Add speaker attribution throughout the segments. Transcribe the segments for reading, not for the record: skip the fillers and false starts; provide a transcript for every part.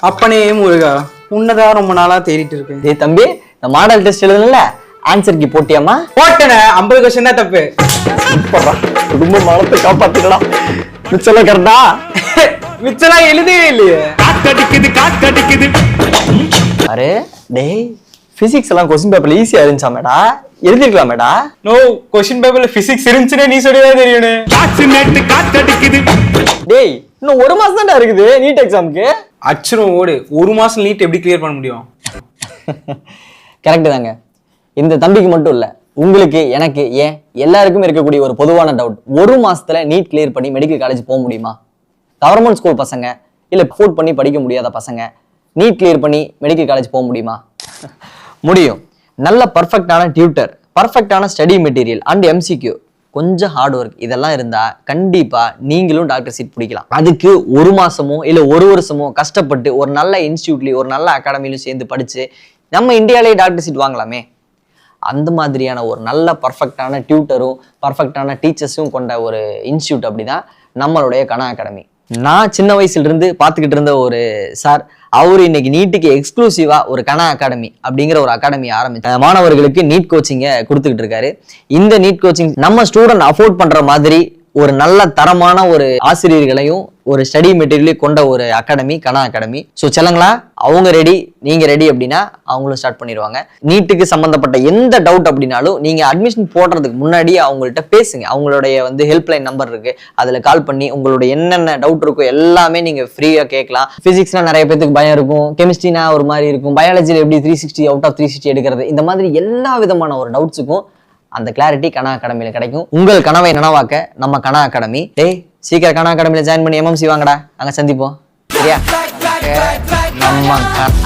Speaker 1: அப்பனே முருகா, உன்னதான் ரொம்ப நாளா தேடிட்டு இருக்கேன்.
Speaker 2: டேய் தம்பி, இந்த மாடல் டெஸ்ட் எழுதுனல ஆன்சர் கீ போட்டியாமா?
Speaker 1: போட்டேனே, 50 கொஸ்டின் தான் தப்பு.
Speaker 2: சூப்பரா, குடும்ப மானத்தை காப்பாத்திடலாம். மிச்சல கரெக்டா?
Speaker 1: மிச்சலாம் எழுதவே இல்லையே.
Speaker 3: காத்தடிக்குது.
Speaker 2: அரே டேய், பிசிக்ஸ் எல்லாம் கொஸ்டின் பேப்பர்ல ஈஸியா இருந்துச்சாமேடா, எழுதிருக்கலாமேடா.
Speaker 1: நோ, கொஸ்டின் பேப்பர்ல பிசிக்ஸ் இருந்துச்சுன்னு நீ சொல்லிதான் தெரியுனே.
Speaker 3: காத்தடிக்குது.
Speaker 2: டேய், இன்னும் 1 மாசம் தான்டா இருக்குது நீட் எக்ஸாமுக்கு.
Speaker 1: அச்சுரும் ஓடு, 1 மாசம் நீட் எப்படி கிளியர் பண்ண முடியும்?
Speaker 2: கரெக்ட் தாங்க. இந்த தம்பிக்கு மட்டும் இல்ல, உங்களுக்கு, எனக்கு, ஏன் எல்லாருக்கும் இருக்கக்கூடிய ஒரு பொதுவான டவுட், 1 மாசத்துல நீட் கிளியர் பண்ணி மெடிக்கல் காலேஜ் போக முடியுமா? கவர்மெண்ட் ஸ்கூல் பசங்க இல்ல அஃபோர்ட் பண்ணி படிக்க முடியாத பசங்க நீட் கிளியர் பண்ணி மெடிக்கல் காலேஜ் போக முடியுமா? முடியும். நல்ல பர்ஃபெக்டான டியூட்டர், பர்ஃபெக்டான ஸ்டடி மெட்டீரியல் அண்ட் எம்சிக்யூ, கொஞ்சம் ஹார்ட் ஒர்க் இதெல்லாம் இருந்தா கண்டிப்பா நீங்களும் டாக்டர் சீட் பிடிக்கலாம். அதுக்கு 1 மாசமோ இல்ல 1 வருஷமோ கஷ்டப்பட்டு ஒரு நல்ல இன்ஸ்டியூட்லயும் ஒரு நல்ல அகாடமிலையும் சேர்ந்து படிச்சு நம்ம இந்தியாவிலேயே டாக்டர் சீட் வாங்கலாமே. அந்த மாதிரியான ஒரு நல்ல பர்ஃபெக்டான டியூட்டரும் பர்ஃபெக்டான டீச்சர்ஸும் கொண்ட ஒரு இன்ஸ்டியூட் அப்படிதான் நம்மளுடைய கனா அகாடமி. நான் சின்ன வயசுல இருந்து பார்த்துக்கிட்டு இருந்த ஒரு சார், அவரு இன்னைக்கு நீட்டுக்கு எக்ஸ்க்ளூசிவா ஒரு கனா அகாடமி அப்படிங்கிற ஒரு அகாடமி ஆரம்பிச்சு மாணவர்களுக்கு நீட் கோச்சிங்கை கொடுத்துக்கிட்டு இருக்காரு. இந்த நீட் கோச்சிங் நம்ம ஸ்டூடெண்ட் அஃபோர்ட் பண்ற மாதிரி ஒரு நல்ல தரமான ஒரு ஆசிரியர்களையும் ஒரு ஸ்டடி மெட்டீரியலையும் கொண்ட ஒரு அகாடமி கனா அகாடமி. ஸோ செல்லுங்களா, அவங்க ரெடி, நீங்க ரெடி அப்படின்னா அவங்களும் ஸ்டார்ட் பண்ணிடுவாங்க. நீட்டுக்கு சம்பந்தப்பட்ட எந்த டவுட் அப்படின்னாலும் நீங்க அட்மிஷன் போடுறதுக்கு முன்னாடி அவங்கள்ட்ட பேசுங்க. அவங்களுடைய ஹெல்ப்லைன் நம்பர் இருக்கு, அதுல கால் பண்ணி உங்களுடைய என்னென்ன டவுட் இருக்கோ எல்லாமே நீங்க ஃப்ரீயா கேட்கலாம். பிசிக்ஸ்னா நிறைய பேருக்கு பயம் இருக்கும், கெமிஸ்ட்ரினா ஒரு மாதிரி இருக்கும், பயாலஜியில் எப்படி 360 அவுட் ஆஃப் 360 எடுக்கிறது, இந்த மாதிரி எல்லா விதமான ஒரு டவுட்ஸுக்கும் அந்த கிளாரிட்டி கனா அகாடமியில கிடைக்கும். உங்கள் கனவை நனவாக்க நம்ம கனா அகாடமி. டேய், சீக்கிரம் கனா அகாடமியில ஜாயின் பண்ணி எம்எம்சி வாங்கடா, அங்க சந்திப்போம். சரியா? நம்ம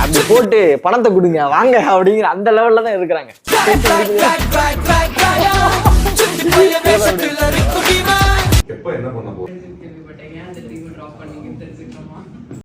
Speaker 2: அப்படி போட்டு பணத்தை கொடுங்க வாங்க அப்படிங்கிற அந்த லெவல்ல தான் இருக்கிறாங்க.
Speaker 4: எப்ப என்ன பண்ண போறோம்?